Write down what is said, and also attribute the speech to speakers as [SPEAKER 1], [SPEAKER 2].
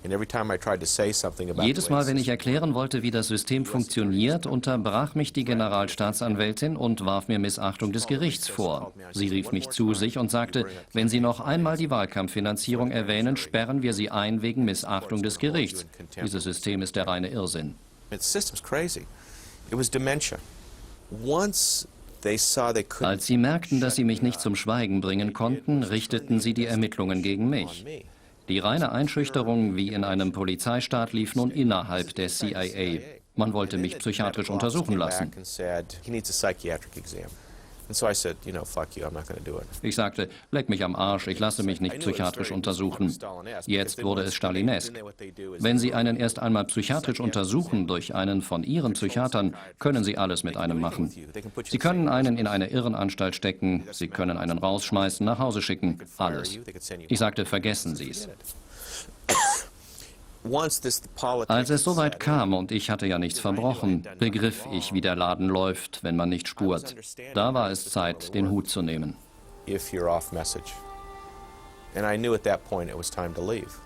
[SPEAKER 1] Jedes Mal, wenn ich erklären wollte, wie das System funktioniert, unterbrach mich die Generalstaatsanwältin und warf mir Missachtung des Gerichts vor. Sie rief mich zu sich und sagte, wenn Sie noch einmal die Wahlkampffinanzierung erwähnen, sperren wir Sie ein wegen Missachtung des Gerichts. Dieses System ist der reine Irrsinn. Als sie merkten, dass sie mich nicht zum Schweigen bringen konnten, richteten sie die Ermittlungen gegen mich. Die reine Einschüchterung wie in einem Polizeistaat lief nun innerhalb der CIA. Man wollte mich psychiatrisch untersuchen lassen. Ich sagte, leck mich am Arsch, ich lasse mich nicht psychiatrisch untersuchen. Jetzt wurde es stalinesk. Wenn Sie einen erst einmal psychiatrisch untersuchen durch einen von Ihren Psychiatern, können Sie alles mit einem machen. Sie können einen in eine Irrenanstalt stecken, Sie können einen rausschmeißen, nach Hause schicken, alles. Ich sagte, vergessen Sie es. Als es soweit kam, und ich hatte ja nichts verbrochen, begriff ich, wie der Laden läuft, wenn man nicht spurt. Da war es Zeit, den Hut zu nehmen.
[SPEAKER 2] And I knew at that point it was time to leave.